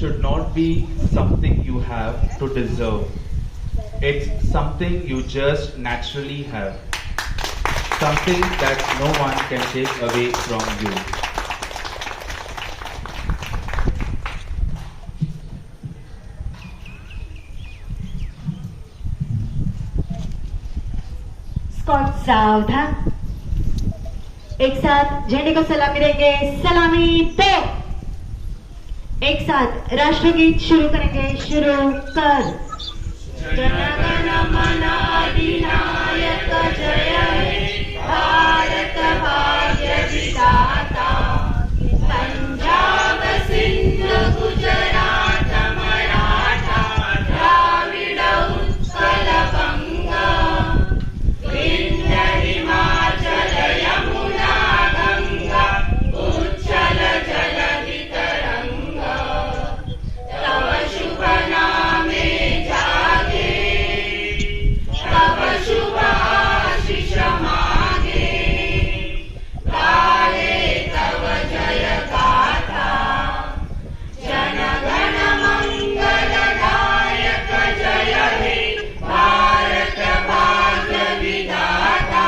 should not be something you have to deserve. It's something you just naturally have. Something that no one can take away from you. स्कॉट सावधान। एक साथ झंडे को सलामी देंगे। सलामी दो। एक साथ राष्ट्रगीत शुरू करेंगे। शुरू कर। जनगण मन अधिनायक जय हे भारत भाग्य विधाता। पंजाब सिंध गुजरात मराठा द्राविड उत्कल बंगा विंध्य हिमाचल यमुना गंगा उच्चल जलधि तरंगा। तव शुभ नामे जागे तव शुभ आशीष मागे। गाहे तव जय गाथा जनगण मंगलदायक जय हे भारत भाग्य विधाता।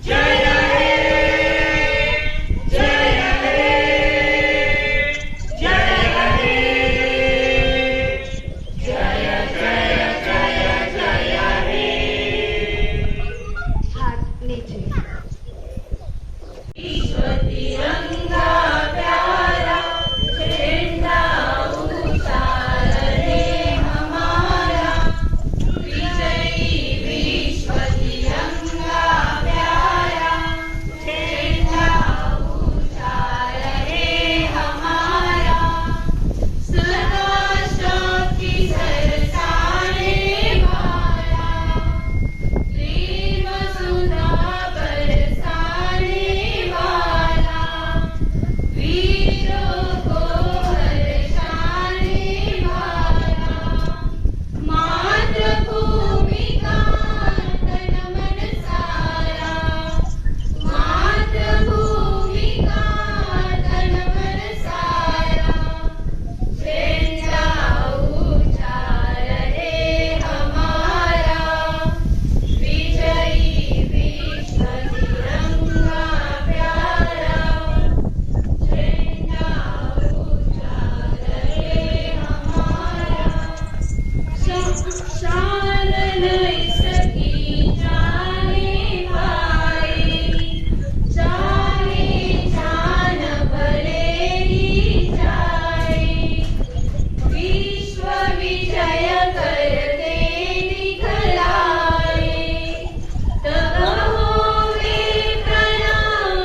जय हे जय हे जय हे जय जय जय जय हे। हाथ नीचे। विश्व तिरंगा प्यारा झंडा ऊंचा रहे हमारा। विजयी विश्व तिरंगा प्यारा झंडा ऊंचा रहे हमारा। सदा शक्ति सरसाने वाला प्रेम सुधा बरसाने वाला वीरों को हर्षाने वाला। मातृभूमि का तन मन सारा मातृभूमि का तन मन सारा। झंडा ऊंचा रहे हमारा। विजयी विश्व तिरंगा प्यारा झंडा ऊंचा रहे हमारा। शान नहीं सकी जाने पाई चाहे जान भले ही जाए। विश्व विजय करते दिखलाए तब होवे प्रणाम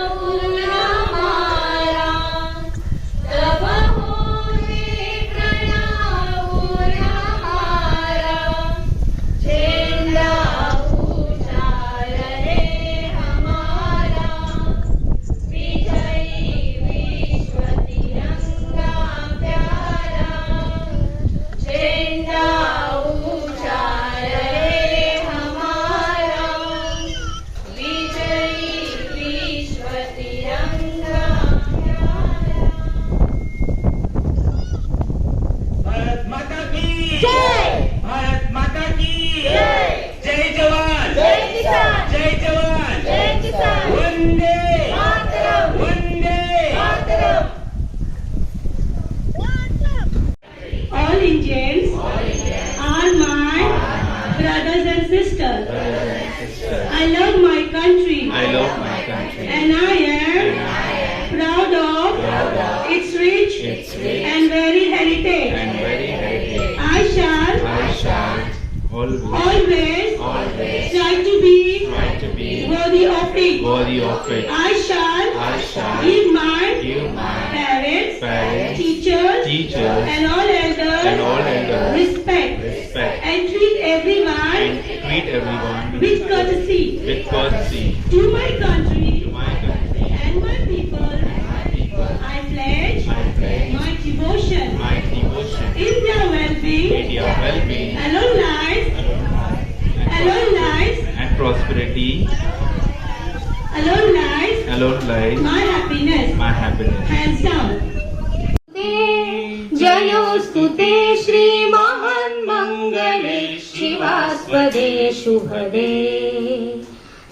हमारा। तब होवे प्रणाम हमारा। झंडा ऊंचा रहे हमारा। विजयी विश्व तिरंगा प्यारा झंडा ऊंचा रहे हमारा। विजयी विश्व तिरंगा प्यारा। भारत माता की जय। भारत माता की जय। जय जवान जय किसान। जय जवान जय किसान। Vande Mataram. Vande Mataram. All Indians are my brothers and sisters. I love my country I love my country. and I am proud of its rich and varied heritage. And very heritage. I shall I shall always always try to be try to be worthy of it. worthy of it. I shall give my parents, teachers, and all elders respect and treat everyone and treat everyone with courtesy. with courtesy. To my country To my country and my people, I pledge my devotion my devotion, in their well-being, media well-being, alone lies, and prosperity. alone lies Alone lies my happiness. my happiness. Hands down. जनो श्रीमहान्मङ्गले शिवास्पदे शुभदे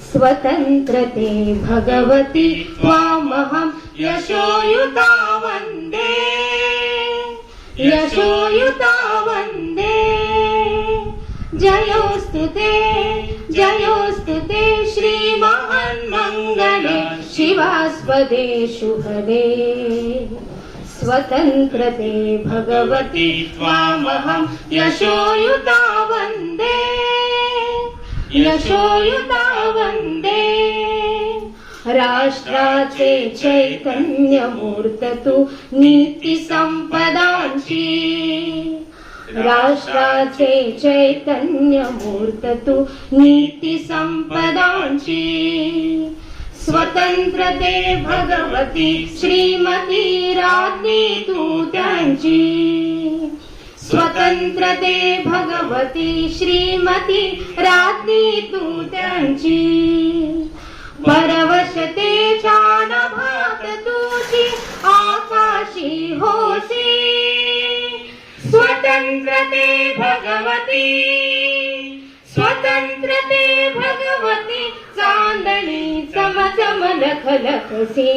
स्वतन्त्रते भगवति त्वामहं यशोयुता वन्दे यशोयुता वन्दे जयोस्तु ते श्रीमहान्मङ्गले शिवास्पदे शुभदे स्वतन्त्रते भगवति त्वामहं यशोयुता वन्दे यशोयुता वन्दे राष्ट्राचे चैतन्यमूर्त तू नीती संपदांची राष्ट्राचे चैतन्यमूर्त तू नीती संपदांची स्वतंत्रते भगवती श्रीमती राज्ञी तू त्यांची स्वतंत्रते भगवती श्रीमती राज्ञी तू त्यांची परवशते नभात तुझी आकाशी होशी स्वतंत्रते भगवती स्वतंत्रते भगवती चांदणी चमचम लखलखसी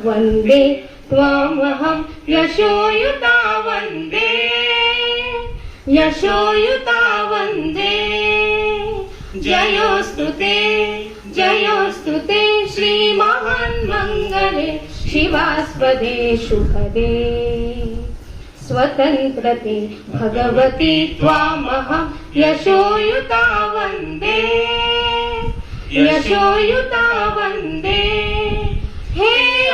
वंदे त्वामहं यशोयुता वंदे यशोयुता वंदे जयोस्तु ते श्रीमहान्मङ्गले शिवास्पदे शुभदे स्वतन्त्रते भगवति त्वामहं यशोयुता वन्दे यशोयुता वन्दे हे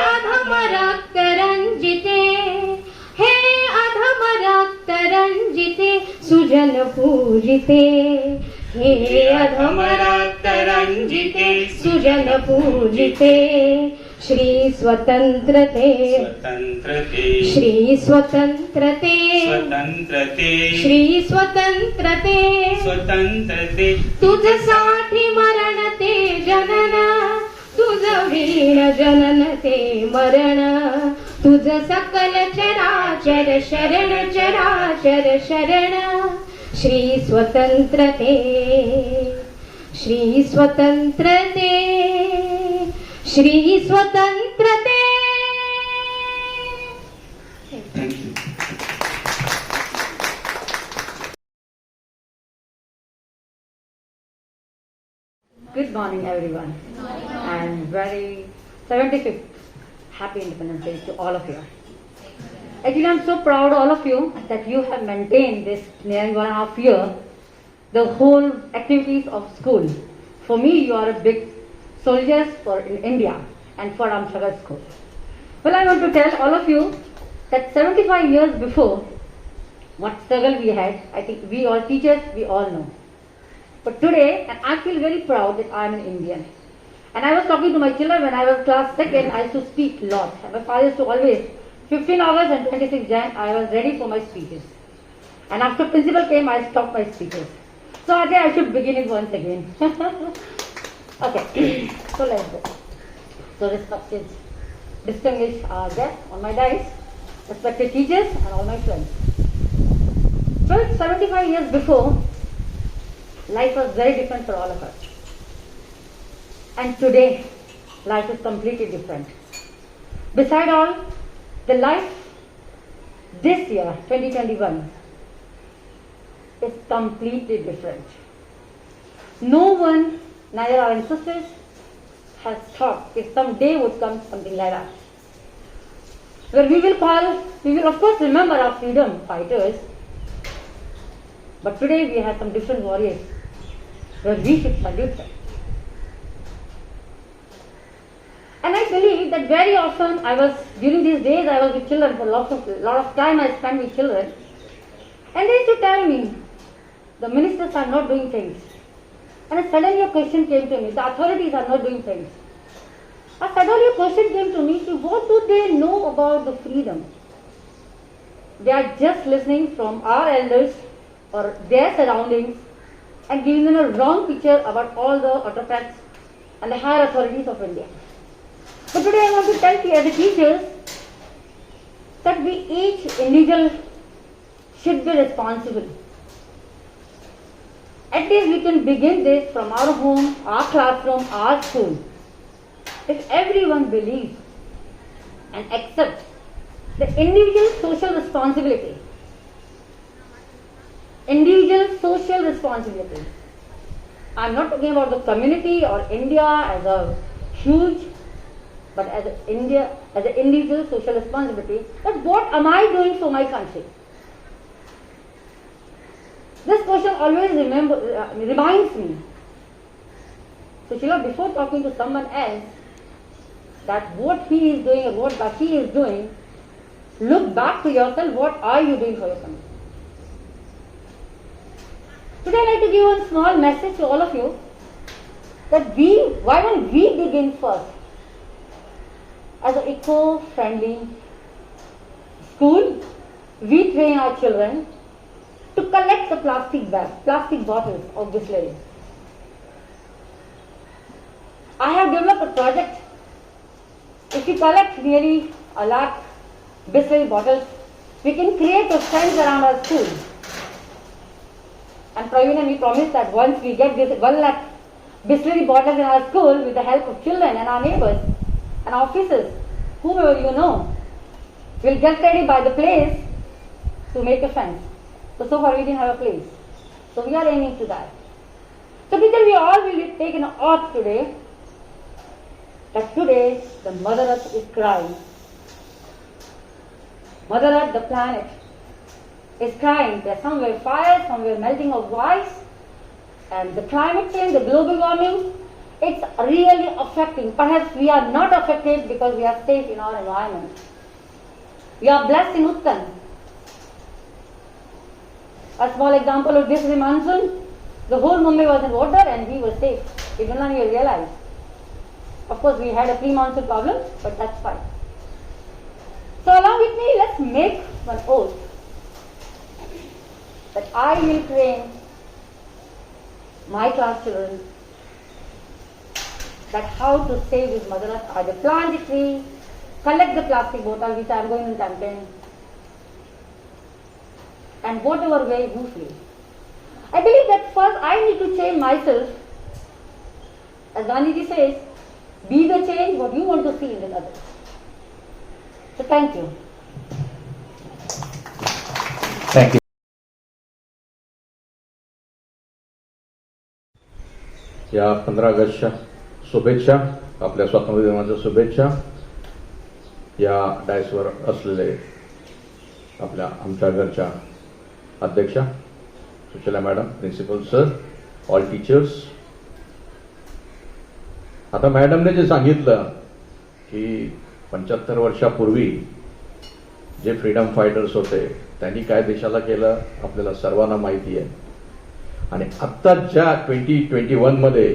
अधमरक्तरञ्जिते हे अधमरक्तरञ्जिते सुजन पूजिते हे अधमरक्तरञ्जिते सुजन पूजिते श्री स्वतंत्रते श्री स्वतंत्रते श्री स्वतंत्रते तुझसाठी मरण ते जनन तुझ वीण जनन ते मरण तुझ सकल चराचर शरण चराचर शरण Shri स्वतंत्रते Shri स्वतंत्रते Shri स्वतंत्रते Thank you. Good morning, everyone. And very 75th Happy Independence Day to all of you. Actually, I'm so proud of all of you that you have maintained this nearly 1.5 years, the whole activities of school. For me, you are a big soldiers for in India and for Amsagar School. Well, I want to tell all of you that 75 years before, what struggle we had, I think we all teachers, we all know. But today, and I feel very proud that I am an Indian. And I was talking to my children when I was class 2nd, I used to speak a lot. And my father used to always, 15 August and 26 Jan, I was ready for my speeches. And after principal came, I stopped my speeches. So I think I should begin it once again. Okay, so let's go. So respected, distinguished guests on my dais, respected teachers and all my friends. Well, 75 years before, life was very different for all of us. And today, life is completely different. Beside all, the life this year, 2021, is completely different. No one, neither our ancestors, has thought if some day would come something like that. Where we will of course remember our freedom fighters, but today we have some different warriors where we should salute them. And I believe that very often during these days I was with children, for lot of time I spent with children, and they used to tell me, the ministers are not doing things. And suddenly a question came to me, the authorities are not doing things. And suddenly a question came to me, what do they know about the freedom? They are just listening from our elders or their surroundings and giving them a wrong picture about all the autocrats and the higher authorities of India. But today I want to tell you as a teachers that we each individual should be responsible. At least we can begin this from our home, our classroom, our school. If everyone believes and accepts the individual social responsibility, I'm not talking about the community or India as a huge, but as an individual social responsibility, that what am I doing for my country? This question always reminds me. So Sheila, before talking to someone else, that what he is doing or what she is doing, look back to yourself, what are you doing for your country? Today I'd like to give one small message to all of you, that why don't we begin first as an eco-friendly school? We train our children to collect the plastic bags, plastic bottles of Bisleri. I have developed a project. If you collect nearly 1 lakh Bisleri bottles, we can create a fence around our school. And Praveen and we promise that once we get this 1 lakh Bisleri bottles in our school, with the help of children and our neighbors and officers, whomever you know, we'll get ready by the place to make a fence. So far we didn't have a place. So we are aiming to that. So because we all will take an oath today, that today the Mother Earth is crying. Mother Earth, the planet, is crying. There's somewhere fire, somewhere melting of ice, and the climate change, the global warming, it's really affecting. Perhaps we are not affected because we are safe in our environment. We are blessed in Uttan. A small example of this is the monsoon. The whole Mumbai was in water and we were safe. We did not even realize. Of course, we had a pre-monsoon problem, but that's fine. So along with me, let's make one oath that I will train my class children that how to save this Mother Earth, either plant a tree, collect the plastic bottle, which I am going in campaign, and whatever way you feel. I believe that first I need to change myself. As Gandhiji says, be the change what you want to see in the others. So thank you. Thank you. या 15 ऑगस्टच्या शुभेच्छा, आपल्या स्वातंत्र्य दिनाच्या शुभेच्छा. या डायसवर असलेले आमच्या घरच्या अध्यक्षा Sushila madam, principal sir, all teachers. आता मॅडमने जे सांगितलं की 75 वर्षापूर्वी जे फ्रीडम फायटर्स होते त्यांनी काय देशाला केलं आपल्याला सर्वांना माहिती आहे. आणि आत्ता ज्या 2021 मध्ये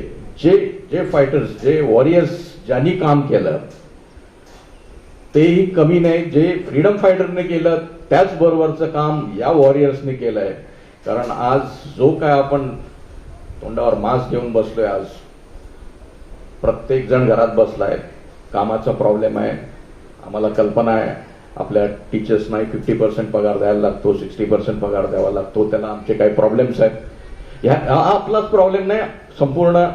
जे फायटर्स, जे वॉरियर्स ज्यांनी काम केलं तेही कमी नाही. जे फ्रीडम फायटरने केलं त्याचबरोबरचं काम या वॉरियर्सने केलंय. कारण आज जो काय आपण तोंडावर मास्क घेऊन बसलोय, आज प्रत्येक जण घरात बसलाय, कामाचा प्रॉब्लेम आहे. आम्हाला कल्पना आहे आपल्या टीचर्सना 50% पगार द्यायला लागतो, 60% पगार द्यावा लागतो, त्याला आमचे काही प्रॉब्लेम्स आहेत. हा आपलाच प्रॉब्लेम नाही, संपूर्ण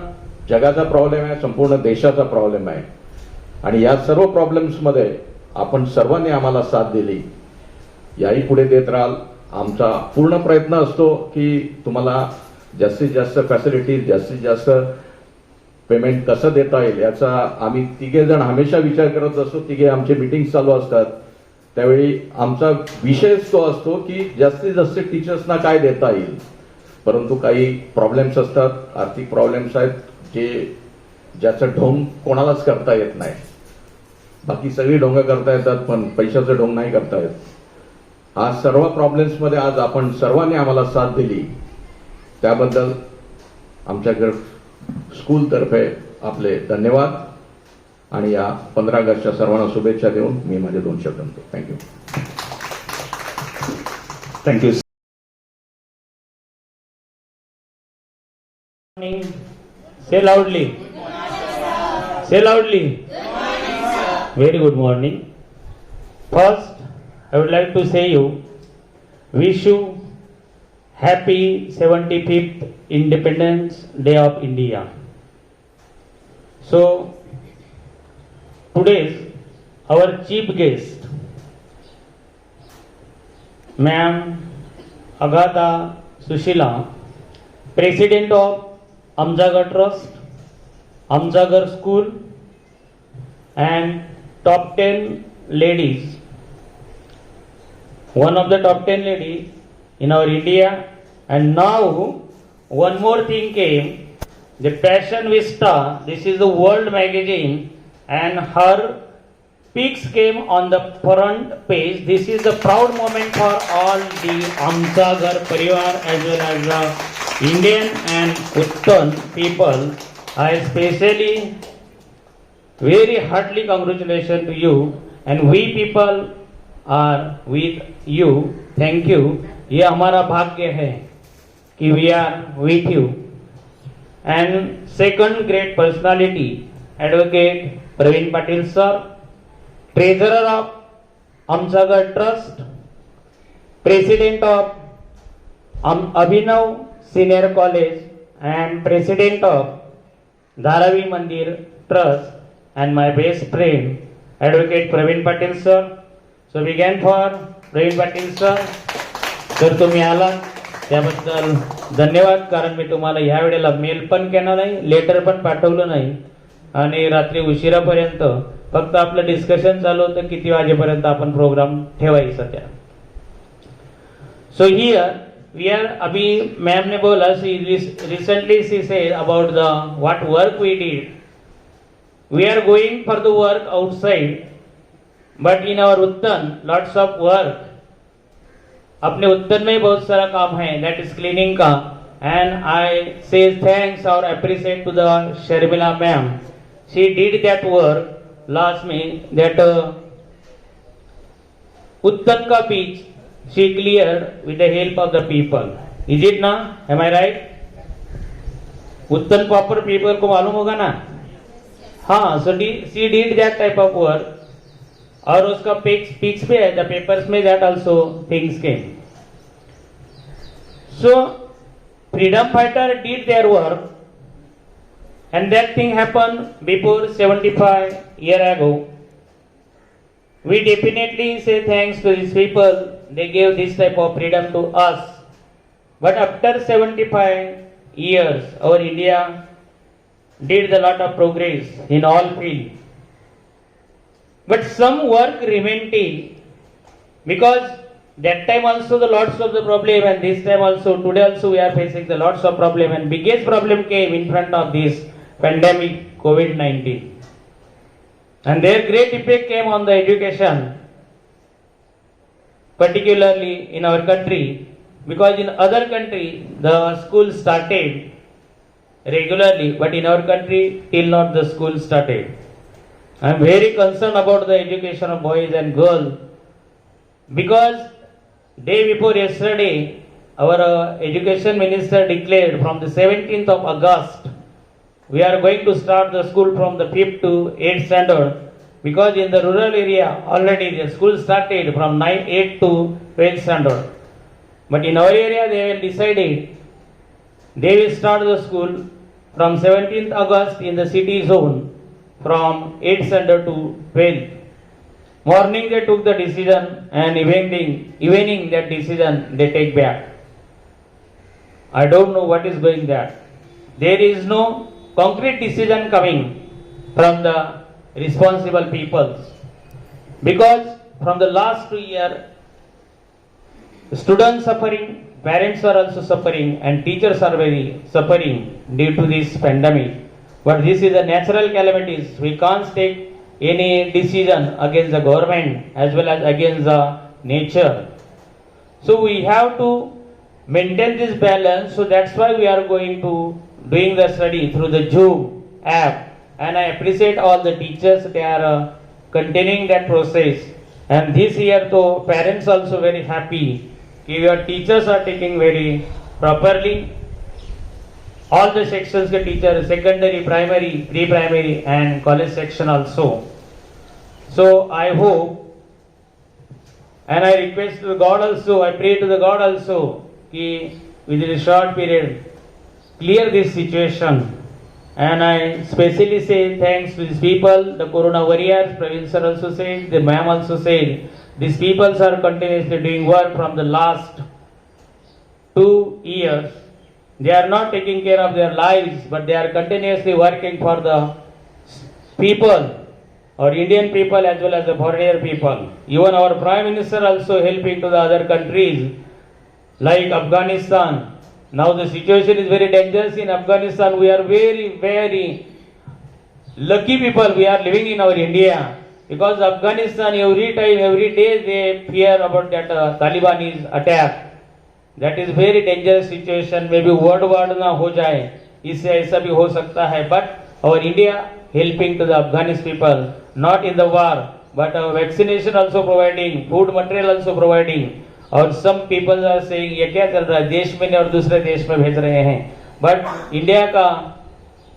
जगाचा प्रॉब्लेम आहे, संपूर्ण देशाचा प्रॉब्लेम आहे. आणि या सर्व प्रॉब्लेम्समध्ये आपण सर्वांनी आम्हाला साथ दिली, याही पुढे देत राहाल. आमचा पूर्ण प्रयत्न असतो की तुम्हाला जास्तीत जास्त फॅसिलिटीज, जास्तीत जास्त पेमेंट कसं देता येईल याचा आम्ही तिघे जण हमेशा विचार करत असतो. तिघे आमचे मीटिंग चालू असतात त्यावेळी आमचा विषयच तो असतो की जास्तीत जास्त टीचर्सना काय देता येईल. परंतु काही प्रॉब्लेम्स असतात, आर्थिक प्रॉब्लेम्स आहेत ज्याचं ढोंग कोणालाच करता येत नाही. बाकी सगळी ढोंग करता येतात पण पैशाचं ढोंग नाही करता येत. हा सर्व प्रॉब्लेम्समध्ये आज आपण सर्वांनी आम्हाला साथ दिली त्याबद्दल आमच्या स्कूलतर्फे आपले धन्यवाद. आणि या 15 ऑगस्टच्या सर्वांना शुभेच्छा देऊन मी माझे 2 शब्द म्हणतो. Thank you. Thank you. Say loudly. Say loudly. Very good morning. First, I would like to say you wish you happy 75th Independence Day of India. So, today's our chief guest, Ma'am Agatha Sushila, President of Amjagar Trust, Amjagar School, and top 10 ladies. One of the top 10 ladies in our India, and now one more thing came, the Passion Vista, this is the world magazine, and her pics came on the front page. This is a proud moment for all the Amjagar Parivar as well as the Indian and Uttan people. I especially very heartily congratulations to you, and we people are with you. Thank you. ये हमारा भाग्य है कि we are with you. And second great personality, Advocate Praveen Patil sir, Treasurer of Amjagar Trust, President of Abhinav Senior College, and President of Dharavi Mandir Trust, and my best friend, Advocate Praveen Patil sir. So begin for Praveen Patil sir. तर तुम्ही आला त्याबद्दल धन्यवाद. कारण मी तुम्हाला ह्या वेळेला mail पण केला नाही, लेटर पण पाठवलं नाही, आणि रात्री उशिरापर्यंत फक्त आपलं डिस्कशन चालू होतं किती वाजेपर्यंत आपण प्रोग्राम ठेवायचा त्या. सो हियर वी आर, अभी मैम ने बोला recently she said about the what work we did. We are going for the work outside, but in our Uttan lots of work. अपने उत्तर में बहुत सारा काम है, दैट इज क्लीनिंग का. एंड आई से थैंक्स और appreciate to the Sharmila ma'am. She did that work last में, दैट उत्तर का beach she clear with the help of the people. Is it ना? एम आई राइट? उत्तर प्रॉपर पीपल को मालूम होगा ना. हाँ, so she did that type of work. और उसका पिक्स पे है द पेपर्स में, that also things came. So freedom fighter did their work, and that thing happened before 75 years ago. We definitely say thanks to these people, they gave this type of freedom to us. But after 75 years, our India did a lot of progress in all fields. But some work remained till, because that time also the lots of the problem, and this time also, today also we are facing the lots of problem, and biggest problem came in front of this pandemic COVID-19. And their great effect came on the education, particularly in our country, because in other country the school started regularly, but in our country till not the school started. I am very concerned about the education of boys and girls, because day before yesterday our education minister declared from the 17th of August we are going to start the school from the 5th to 8th standard, because in the rural area already the school started from 8th to 12th standard. But in our area they will decided they will start the school from 17th August in the city zone from 8th standard to 12th. Morning they took the decision, and evening that decision they take back. I don't know what is going there. There is no concrete decision coming from the responsible peoples, because from the last 2 years students suffering, parents are also suffering, and teachers are very suffering due to this pandemic. But this is a natural calamities. We can't take any decision against the government as well as against the nature. So we have to maintain this balance. So that's why we are going to doing the study through the Zoom app. And I appreciate all the teachers. They are continuing that process. And this year, though, parents also very happy. Your teachers are taking very properly. All the sections के teachers, secondary, primary, pre-primary and college section also. So I hope and I request to the God also, I pray to the God also, कि within a short period, clear this situation. And I specially say thanks to these people, the Corona warriors, Praveen sir also said, the ma'am also said, these people are continuously doing work from the last 2 years. They are not taking care of their lives, but they are continuously working for the people, or Indian people as well as the foreigner people. Even our Prime Minister also helping to the other countries like Afghanistan. Now the situation is very dangerous in Afghanistan. We are very, very lucky people. We are living in our India. Because Afghanistan every time, every day they fear about that Talibanese attack. That is very dangerous situation. Maybe world war ना हो जाए, इससे ऐसा भी हो सकता है. But our India helping to the Afghanis people, not in the war, but our vaccination also providing, food material also providing. और some people are saying ये क्या चल रहा है, देश में नहीं और दूसरे देश में भेज रहे हैं. But India का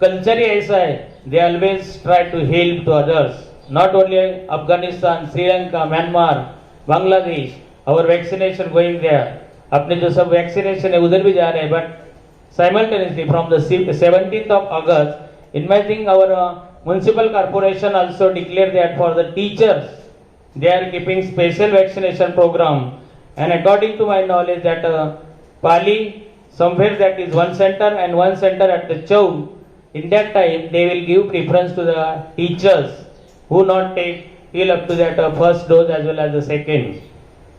कल्चर ही ऐसा है, they always try to help to others. Not only Afghanistan, Sri Lanka, Myanmar, Bangladesh, our vaccination going there. अपने जो सब वैक्सीनेशन है उधर भी जा रहे हैं. But simultaneously from the 17th of August, inviting our municipal corporation also declare that for the teachers, they are keeping special vaccination program. And according to my knowledge that Pali, somewhere that is one center and one center at the Chau, in that time they will give preference to the teachers who not take till up to that first dose as well as the second.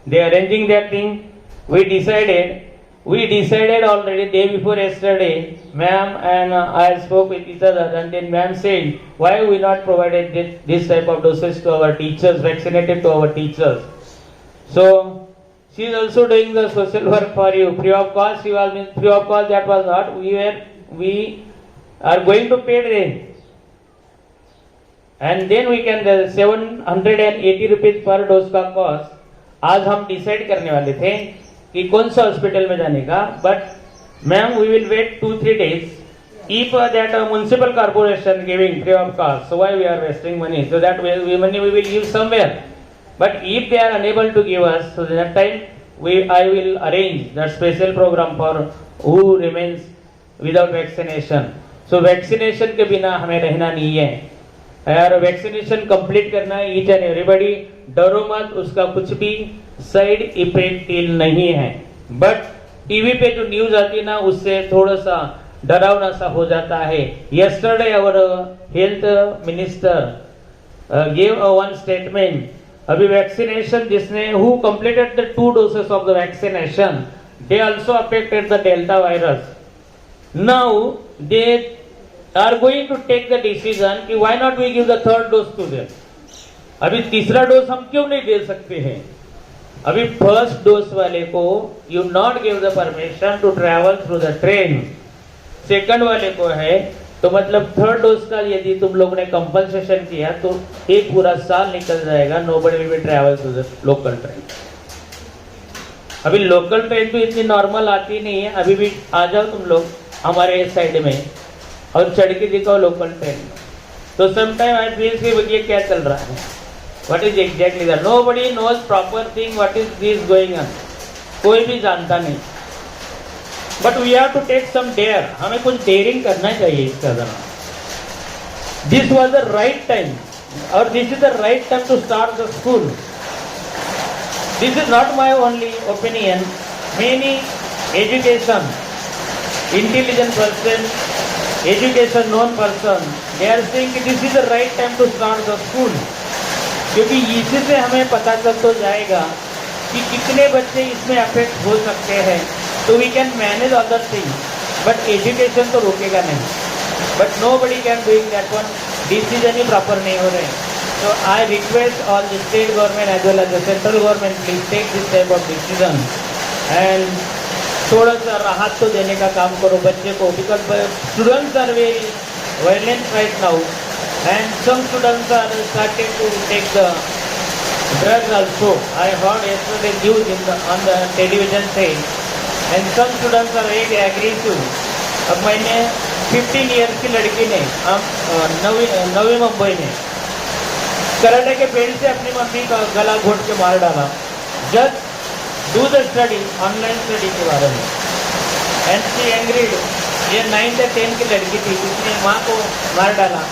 They are arranging that thing. We decided already day before yesterday, ma'am and I spoke with each other, and then ma'am said, why we not provided this type of doses to our teachers, vaccinated to our teachers. So she is also doing the social work for you, free of cost. Free of cost, that was not, we are going to pay them. And then we can, the 780 rupees per dose का cost, आज हम decide करने वाले थे कि कौन सा hospital में जाने का. But ma'am we will wait 2-3 days. If that municipal corporation giving free of cost, so why we are wasting money? So that money we will give somewhere. But if they are unable to give us, so that time I will arrange that special program for who remains without vaccination. So vaccination के बिना हमें रहना नहीं है यार. Vaccination complete करना है each and everybody. डरो मत, उसका कुछ भी साइड इफेक्ट नहीं है. बट टीवी पे जो न्यूज आती है ना, उससे थोड़ा सा डरावना सा हो जाता है. Yesterday our health minister gave one statement. अभी वैक्सीनेशन जिसने who completed the 2 doses of the vaccination, they also affected the Delta virus. Now they are going to take the decision कि why not we give the 3rd dose to them. अभी तीसरा dose हम क्यों नहीं दे सकते हैं. अभी first dose वाले को you not give the permission to travel through the train. Second वाले को है तो मतलब 3rd डोज का यदि तुम लोग ने कंपल्सेशन किया तो एक पूरा साल निकल जाएगा. Nobody will travel through the local train. अभी लोकल ट्रेन तो इतनी नॉर्मल आती नहीं है. अभी भी आ जाओ तुम लोग हमारे साइड में और चढ़ के दिखाओ लोकल ट्रेन. तो समटाइम आई फील कि ये क्या चल रहा है. What is exactly that? Nobody knows proper thing. What is this going on? कोई भी जानता नहीं. But we have to take some dare. हमें कुछ daring करना चाहिए इसका जरा. This was the right time, or this is the right time to start the school. This is not my only opinion. Many education, intelligent person, education known person, they are saying कि this is the right time to start the school. क्योंकि इससे हमें पता चल तो जाएगा कि कितने बच्चे इसमें अफेक्ट हो सकते हैं. तो we can manage other thing, but education तो रोकेगा नहीं. But nobody can doing that one. Decision ही प्रॉपर नहीं हो रहे. So I request all the state government as well as the central government, please take this type of decision and थोड़ा सा राहत तो देने का काम करो बच्चे को. Because students are very violent right now. And some students are starting to take the drugs also. I heard yesterday news on the television saying, and some students are very aggressive. अब मैंने 15 years की लड़की ने नवी मुंबई में karate के belt से अपनी mummy का गला घोट के मार डाला. Just do the study, online study के बारे में. And she angried. ये 9th या 10th की लड़की थी जिसने माँ को मार डाला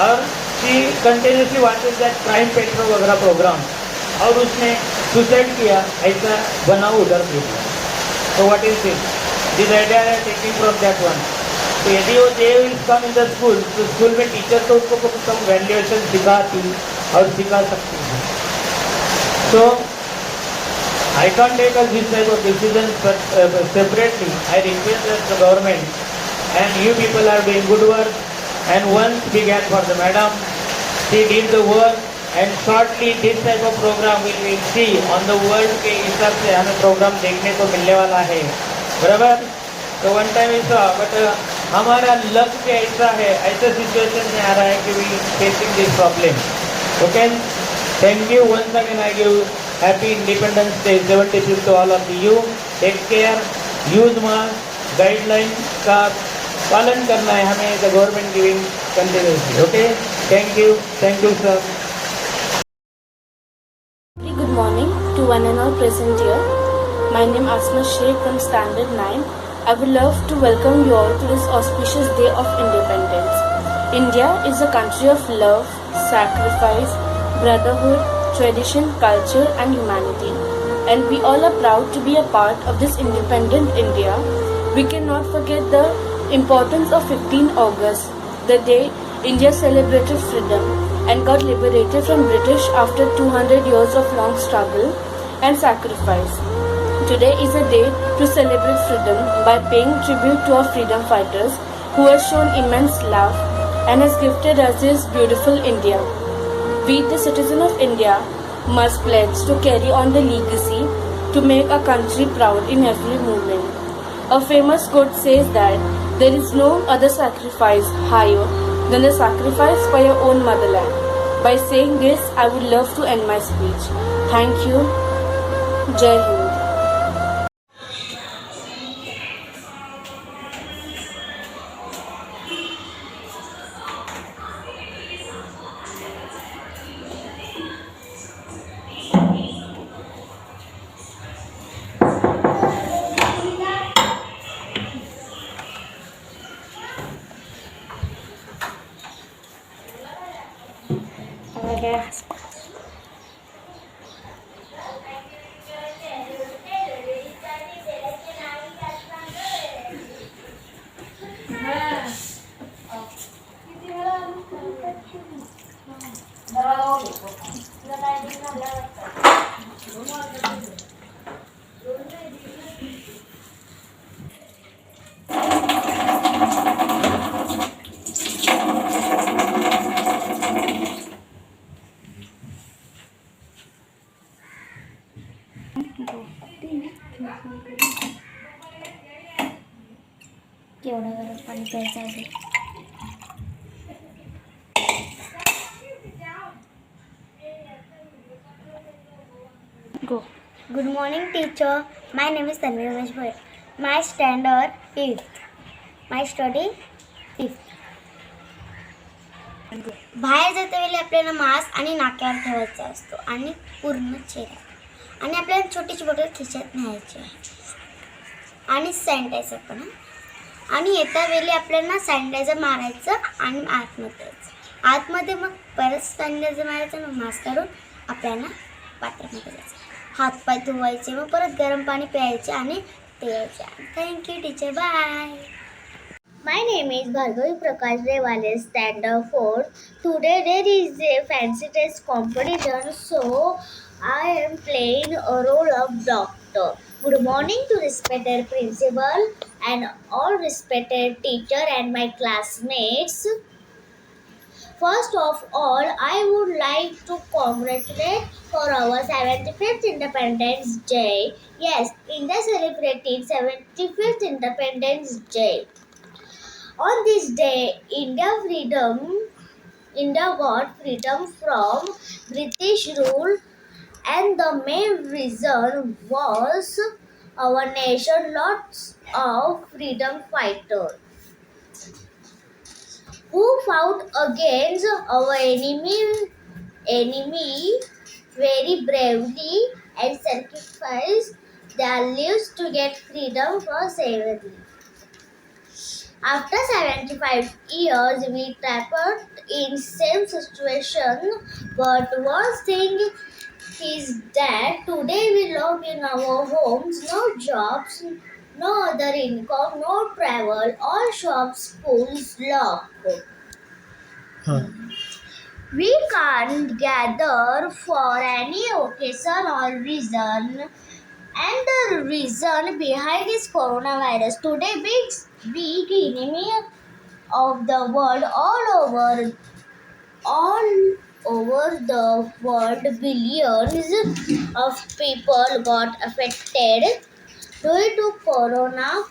और she continuously wanted that crime petrol वगैरह प्रोग्राम और उसने सुसाइड किया. ऐसा बनाओ उधर देखा. तो व्हाट इज दिस आइडिया है टेकिंग फ्रॉम दैट वन. तो यदि वो they will come in the school तो स्कूल में टीचर तो उसको कम वैल्यूएशन सिखाती और सिखा सकती है. So I can't take this type of decisions, but separately I request that the government and you people are doing good work. And once we get for the madam, she did the work, and shortly this type of program we will see on the world के हिसाब से हमें program देखने को मिलने वाला है. बराबर. तो one time ऐसा, but हमारा लक भी ऐसा है, ऐसा सिचुएशन में आ रहा है कि we facing this problem. Okay. Thank you once again. I give happy Independence Day 75th to all of you. Take care. Use mask. Guideline का पालन करना है हमें. The government giving continuously. Okay. Thank you. Thank you, sir. Good morning to one and all present here. My name is Asma Sheikh from Standard 9. I would love to welcome you all to this auspicious day of independence. India is a country of love, sacrifice, brotherhood, tradition, culture and humanity. And we all are proud to be a part of this independent India. We cannot forget the importance of 15 August, the day India celebrated freedom and got liberated from British after 200 years of long struggle and sacrifice. Today is a day to celebrate freedom by paying tribute to our freedom fighters who have shown immense love and has gifted us this beautiful India. We, the citizen of India, must pledge to carry on the legacy to make our country proud in every moment. A famous quote says that there is no other sacrifice higher than the sacrifice for your own motherland. By saying this, I would love to end my speech. Thank you. Jai Hind. केवढं गरम पाणी प्यायचं आहे. Go. Good morning, teacher. My name is Tanvi Ramesh Bhai. My standard 5th. My study 5th. बाहेर जाता वेळी आपल्याला mask आणि नाक्यावर ठेवायचा असतो आणि पूर्ण चेहरा आणि आपल्याला छोटीशी बॉटल खिशात न्यायची आहे आणि सॅनिटायझर पण. आणि येता वेळी आपल्याला सॅनिटायझर मारायचं आणि आतमध्ये यायचं. आतमध्ये मग परत सॅनिटायझर मारायचं, मग मास्क काढून आपल्याला बाथरूममध्ये जायचं, हातपाय धुवायचे, मग परत गरम पाणी प्यायचे आणि ते यायचे. Thank you teacher. Bye. My name is Bhargavi Prakash Rewale, Standard 4. Today there is a fancy dress competition, so I am playing a role of doctor. Good morning to respected principal and all respected teacher and my classmates. First of all, I would like to congratulate for our 75th Independence Day. Yes, India celebrated 75th Independence Day. On this day, India got freedom from British rule, and the main reason was our nation lots of freedom fighters who fought against our enemy very bravely and sacrificed their lives to get freedom for slavery. After 75 years, we trapped in same situation, but one thing is that today we live in our homes, no jobs, no other income, no travel, all shops, schools locked. We can't gather for any occasion or reason. And the reason behind this coronavirus today, big enemy of the world all over the world, billions of people got affected due to corona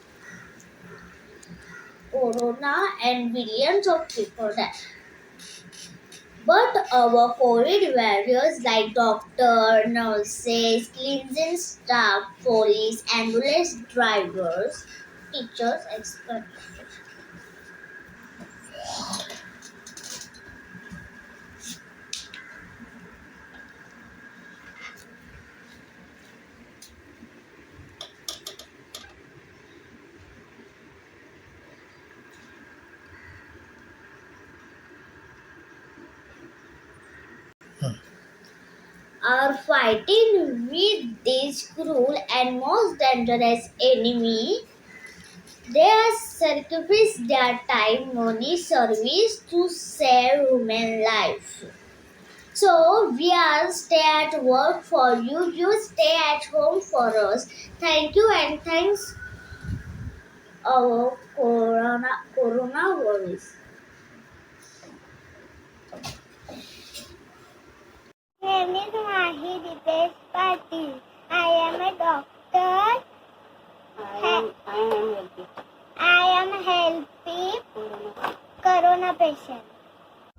and billions of people died. But our COVID warriors like doctor, nurses, cleansing staff, police, ambulance drivers, teachers, experts. Are fighting with this cruel and most dangerous enemy. They sacrifice their time, money, service to save human life. So we are stay at work for you. You stay at home for us. Thank you and thanks our coronavirus. My name is Mahi Dipesh Patil. I am a doctor. I am helping corona patient.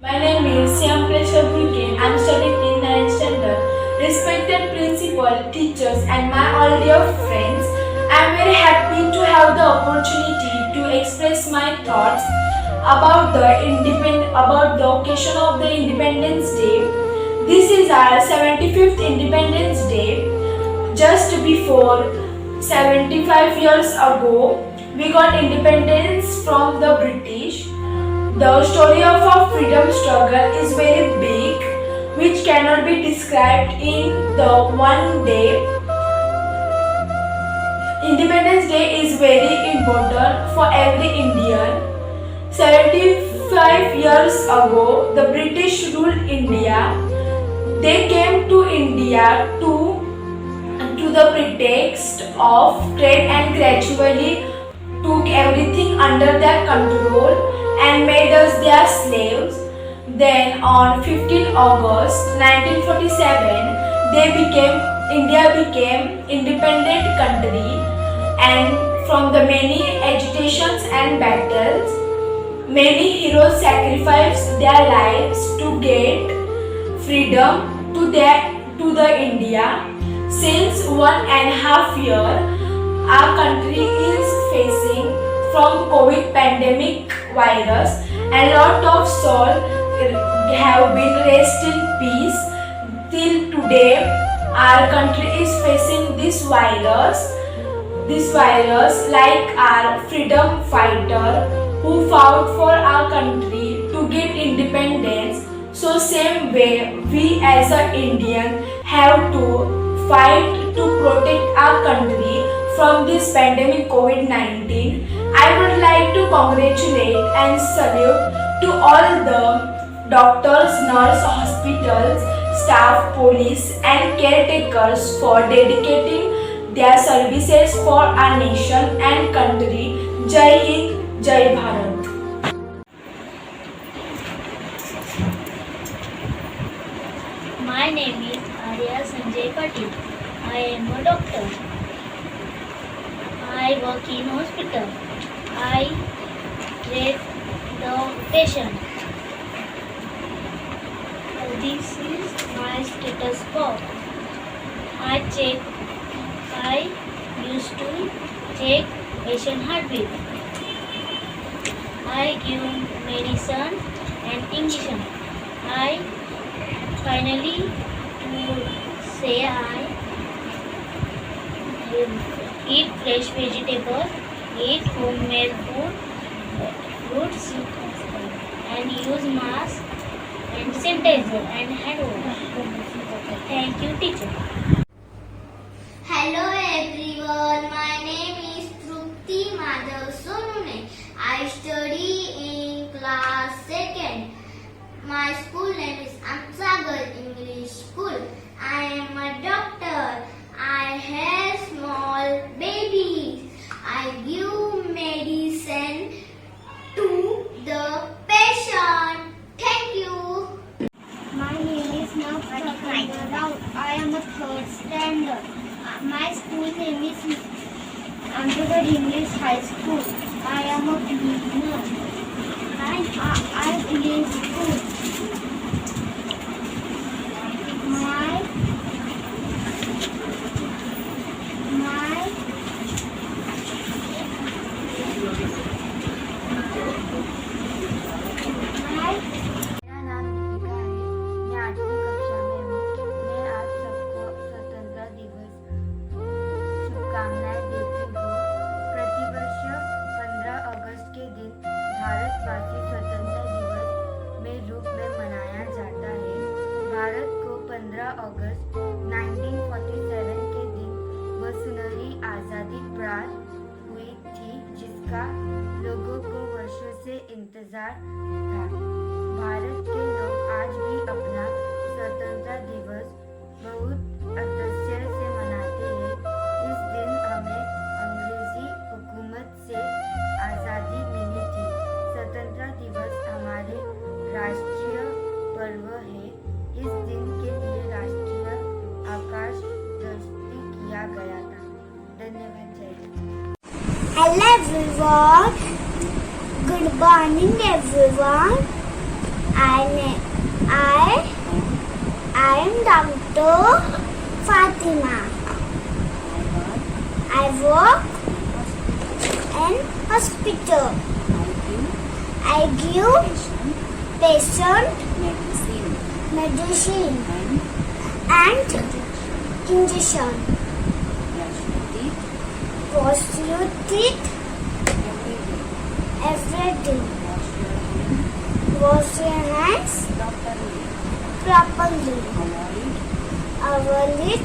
My name is Syam Pressure Bhuke. I am studying in 9th standard. Respected principal, teachers and my all dear friends, I am very happy to have the opportunity to express my thoughts about the occasion of the Independence Day. This is our 75th Independence Day. Just before 75 years ago, we got independence from the British. The story of our freedom struggle is very big, which cannot be described in the one day. Independence Day is very important for every Indian. 75 years ago, the British ruled India. They came to India to the pretext of trade and gradually took everything under their control and made us their slaves. Then on 15 August 1947, India became independent country, and from the many agitations and battles, many heroes sacrificed their lives to get freedom to the India. Since 1.5 years, our country is facing from COVID pandemic virus. A lot of souls have been raised in peace. Till today, our country is facing this virus. This virus, like our freedom fighter who fought for our country to get independence. So same way, we as an Indian have to fight to protect our country from this pandemic COVID-19. I would like to congratulate and salute to all the doctors, nurses, hospitals, staff, police and caretakers for dedicating their services for our nation and country. Jai Hind, Jai Bharat. My name is Arya Sanjay Patil. I am a doctor. I work in hospital. I treat the patient. This is my stethoscope. I used to check patient heartbeat. I give medicine and injection. I finally to say I eat fresh vegetables, eat homemade food, fruits, and use mask and sanitizer and hand wash. Thank you, teacher. Hello everyone, my name is Trupti Madhav Sonune. I study in class 2nd. My school name is Amsagar English School. I am a doctor. I have small babies. I give medicine to the patient. Thank you. My name is Navratna Rao. I am a 3rd standard. My school name is Amsagar English High School. I am a cleaner. I clean school. मेरा नाम दीपिका है। मैं 8वीं कक्षा में हूँ। मैं आप सबको स्वतंत्रता दिवस शुभकामनाएं देती हूँ। प्रतिवर्ष 15 अगस्त के दिन भारतवासी स्वतंत्रता दिवस में रूप में मनाया जाता है। भारत को 15 अगस्त 1947 के दिन वह सुनहरी आज़ादी प्राप्त हुई थी जिसका लोगों को वर्षों से इंतजार था। भारत के लोग आज भी अपना स्वतंत्रता दिवस बहुत अत्यस्य से मनाते हैं। इस दिन हमें अंग्रेजी हुकूमत से आज़ादी मिली थी। स्वतंत्रता दिवस हमारे राष्ट्रीय पर्व है। इस दिन के लिए राष्ट्रीय आकाश दृष्टि किया गया था। धन्यवाद। जय Hind. Hello everyone. Good morning everyone. I am Dr. Fatima. I work in hospital. I give patient medicine and injection. Wash your teeth every day. Wash your hands properly. Avoid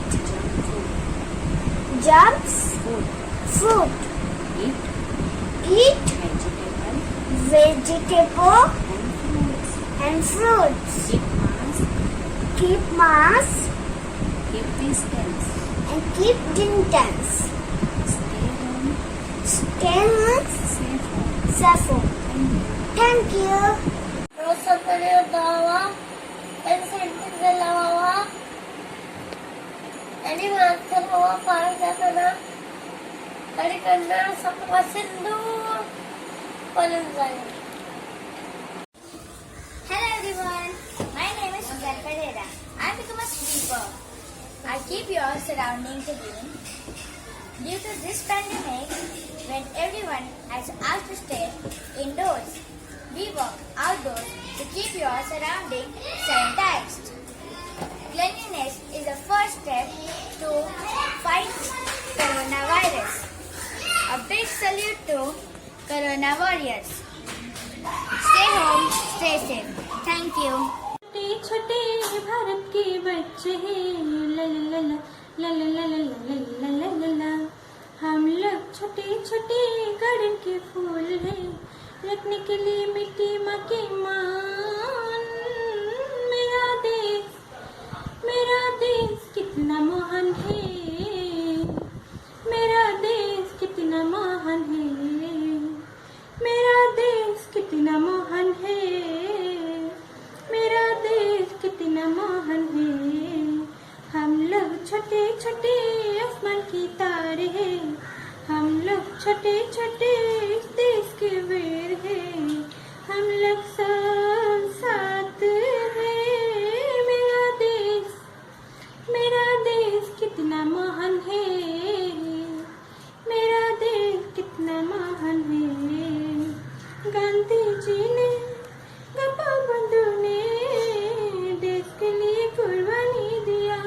jumps, food. Eat vegetable and fruits. Keep mask. Keep distance. And keep distance. Stay home. Safe home. Thank you. Hello everyone, my name is Suzanne Pereira. I become a sweeper. I keep your surroundings clean. Due to this pandemic, when everyone has asked to stay indoors, we work outdoors to keep your surroundings sanitized. Cleanliness is the first step to fight coronavirus. A big salute to Corona warriors. Stay home, stay safe. Thank you. छोटे छोटे भारत के बच्चे हैं ला ला ला ला ला ला ला ला ला ला ला। हम लोग छोटे छोटे garden के फूल हैं रखने के लिए मिट्टी माँ के मान। मेरा देश कितना महान है। मेरा देश कितना महान है। मेरा देश कितना महान है। मेरा देश कितना महान है। हम लोग छोटे छोटे आसमान की तारे हैं। हम लोग छोटे छोटे इस देश के वीर हैं। हम लोग सब साथ हैं। मेरा देश कितना महान है। मेरा देश कितना महान है। गांधी जी ने गोपाल बंधु ने देश के लिए कुर्बानी दिया।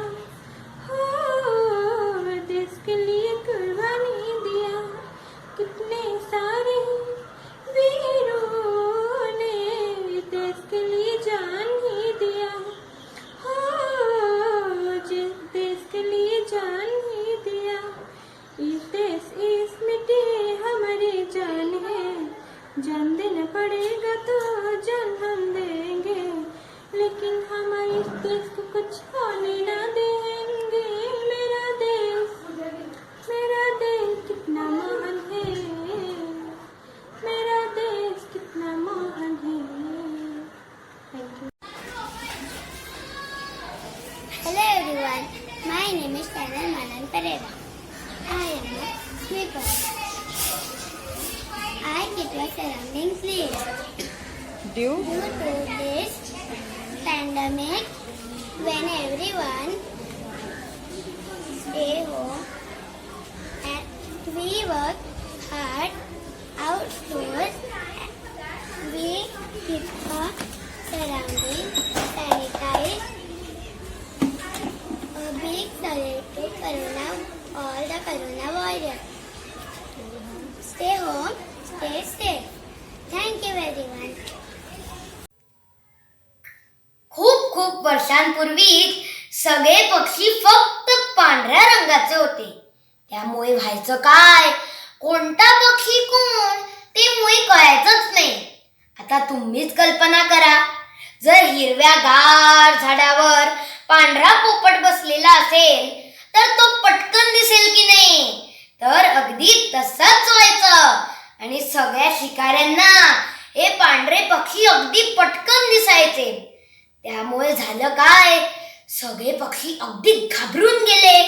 जान देना पड़ेगा तो जान हम देंगे, लेकिन हमारे इस देश को कुछ होने ना देंगे। मेरा देश कितना महान है, मेरा देश कितना महान है। Thank you. Hello everyone, my name is Saran Manan Pereira. I am a sweeper. I keep your surroundings clean. Due to this pandemic, when everyone stay home and we work hard outdoors, we keep our surroundings sanitized. A big salute to Corona, all the Corona warriors. Stay home, stay safe. Thank you everyone. खूप खूप वर्षांपूर्वी सगळे पक्षी फक्त पांढऱ्या रंगाचे होते. त्यामुळे व्हायचं काय, कोणता पक्षी कोण ते मुळी कळायचंच नाही. आता तुम्हीच कल्पना करा, जर हिरव्यागार झाडावर पांढरा पोपट बसलेला असेल तर तो पटकन दिसेल की नाही? तर अगदी तसंच व्हायचं. आणि सगळ्या शिकाऱ्यांना हे पांढरे पक्षी अगदी पटकन दिसायचे. त्यामुळे झालं काय, सगळे पक्षी अगदी घाबरून गेले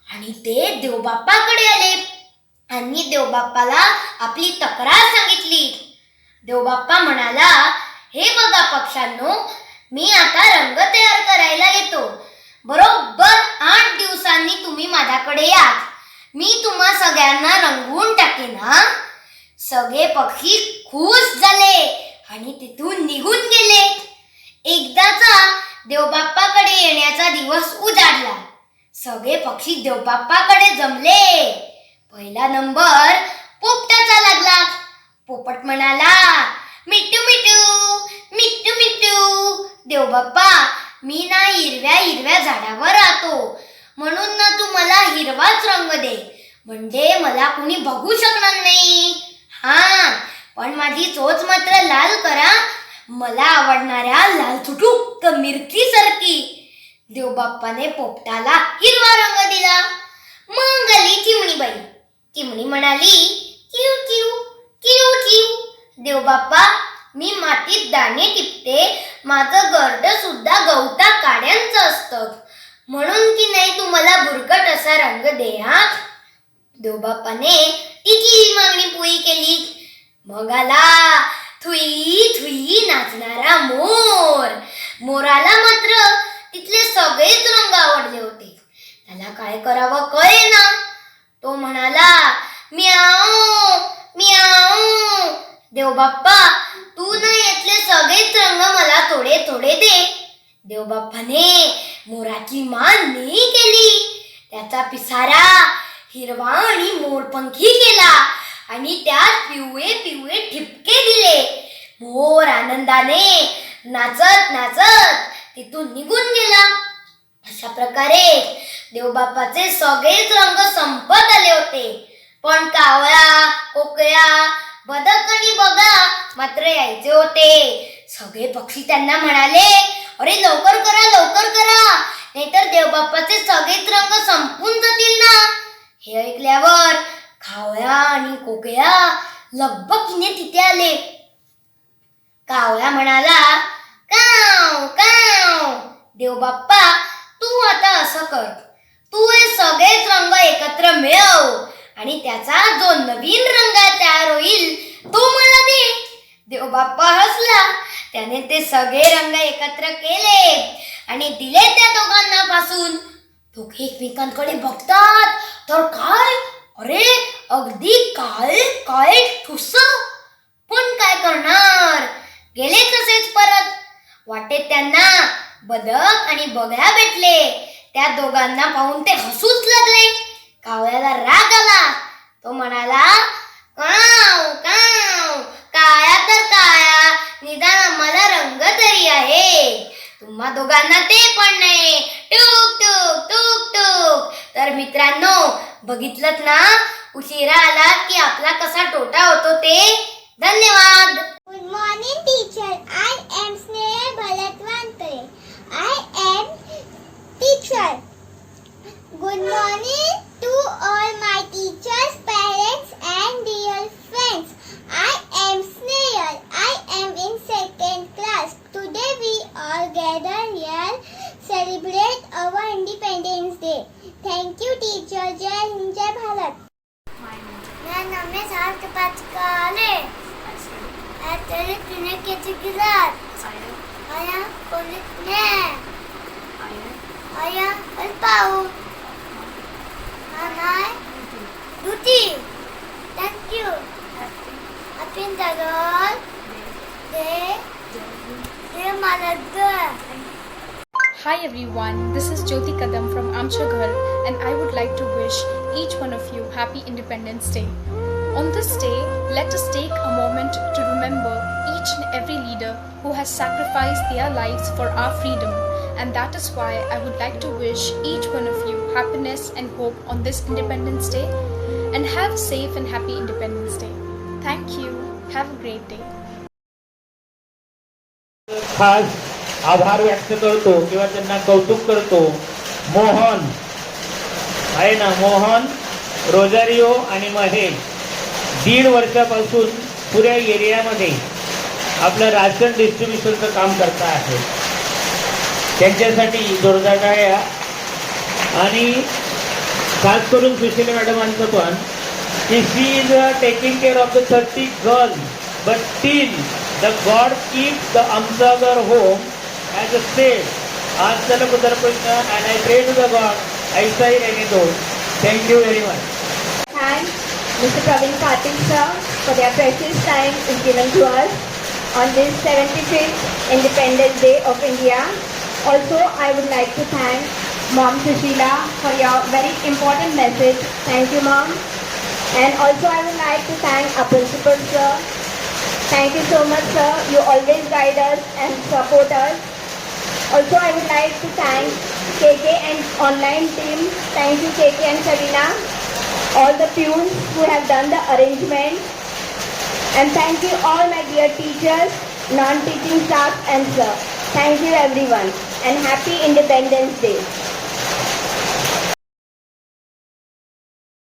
आणि ते देवबाप्पाकडे आले आणि देवबाप्पाला आपली तक्रार सांगितली. देवबाप्पा म्हणाला, हे बघा पक्ष्यांनो, मी आता रंग तयार करायला येतो. बरोबर 8 दिवसांनी तुम्ही माझ्याकडे या, मी तुम्हा सगळ्यांना रंगवून टाकेन. सगळे पक्षी खुश झाले आणि तिथून निघून गेले. एकदाचा देवबाप्पाकडे येण्याचा दिवस उजाडला. सगळे पक्षी देवबाप्पाकडे जमले. पहिला नंबर पोपटाचा लागला. पोपट म्हणाला, मिट्टू मिट्टू मिट्टू मिट्टू, देवबाप्पा मी ना हिरव्या हिरव्या झाडावर राहतो, म्हणून ना तू मला हिरवाच रंग दे, म्हणजे मला कुणी बघू शकणार नाही. पण माझी चोच मात्र लाल करा, मला आवडणाऱ्या लाल चुटूक मिरची सारखी. देवबाप्पाने पोपटाला हिरवा रंग दिला. मग आली चिमणीबाई. चिमणी म्हणाली, किव किव किव किव, देवबाप्पा मी मातीत दाणे टिपते, माझं गर्द सुद्धा गवता काड्यांचं असतं, म्हणून की नाही तू मला बुरकट असा रंग दे. देवबाप्पाने तिची मागणी पुरी केली. मग आला थुई थुई नाचणारा मोर. मोराला मात्र तिथले सगळेच रंग आवडले होते. त्याला काय करावं कळेना. तो म्हणाला, म्याऊ म्याऊ, देवबाप्पा तू ना यातले सगळेच रंग मला थोडे थोडे दे. देवबाप्पाने मोराची मान नी केली. त्याचा पिसारा हिरवा आणि मोरपंखी केला आणि त्यात पिवळे पिवळे ठिपके दिले. मोर आनंदाने नाचत नाचत तिथून निघून गेला. अशा प्रकारे देवबाप्पाचे सगळेच रंग संपत आले होते. पण कावळा, कोकिळा, बदक आणि बगा मात्र यायचे होते. सगळे पक्षी त्यांना म्हणाले, अरे लवकर करा लवकर करा, नाहीतर देवबाप्पाचे सगळेच रंग संपून जातील ना. हे ऐकल्यावर कावळा आणि कोकिळा लगबगीने तिथे आले. कावळा म्हणाला, काव काव, देवबाप्पा तू आता असं कर, तू हे सगळेच रंग एकत्र मिळव आणि त्याचा जो नवीन रंग तयार होईल तो मला दे. देवबाप्पा हसला. त्याने ते सगळे रंग एकत्र केले आणि दिले त्या दोघांना पासून. दोघे एकमेकांकडे बघतात तर काय, अरे अगदी काळे काळे ठुस. पण काय करणार, गेले तसेच परत. वाटेत त्यांना बदक आणि बगळा भेटले. त्या दोघांना पाहून ते हसूच लागले. कावळ्याला राग आला. तो म्हणाला, काव काव, काळा तर काळा, निदान आम्हाला रंग तरी आहे, तुम्हा दोघांना ते पण नाही. टूक टूक टूक टूक. तर मित्रांनो, बघितलंत ना, उशिरा आला की आपला कसा तोटा होतो ते. धन्यवाद. तेरे पीने के गिलास आया कोलिकने आया अल्पाओ नानाय दुटी थैंक यू अपन दगल दे मालद Hi everyone, this is Jyoti Kadam from Amcha Ghar and I would like to wish each one of you happy Independence Day. On this day, let us take a moment to remember each and every leader who has sacrificed their lives for our freedom, and that is why I would like to wish each one of you happiness and hope on this Independence Day and have a safe and happy Independence Day. Thank you. Have a great day. खास आभार व्यक्त करतो किंवा त्यांना कौतुक करतो. मोहन आहे ना, मोहन, रोजारियो आणि महेश 1.5 वर्षापासून पुऱ्या एरियामध्ये आपलं राशन डिस्ट्रीब्युशनचं काम करता आहे. त्यांच्यासाठी जोरदार टाळ्या. आणि खास करून सुशील मॅडमांचं पण की she is taking care of the 30 girls but still the god keep the आमचाघर होम as a state. आज तलक उत्तर प्रश्न and I pray to the God ऐसा ही रहने दो. Thank you very much. Thank Mr. Praveen Kartik sir for their precious time is given to us on this 75th Independence Day of India. Also, I would like to thank Mom Sushila for your very important message. Thank you, Mom. And also, I would like to thank our principal sir. Thank you so much, sir. You always guide us and support us. Also, I would like to thank KK and online team. Thank you, KK and Shavina. All the peons who have done the arrangement. And thank you all my dear teachers, non-teaching staff and sir. Thank you everyone and happy Independence Day.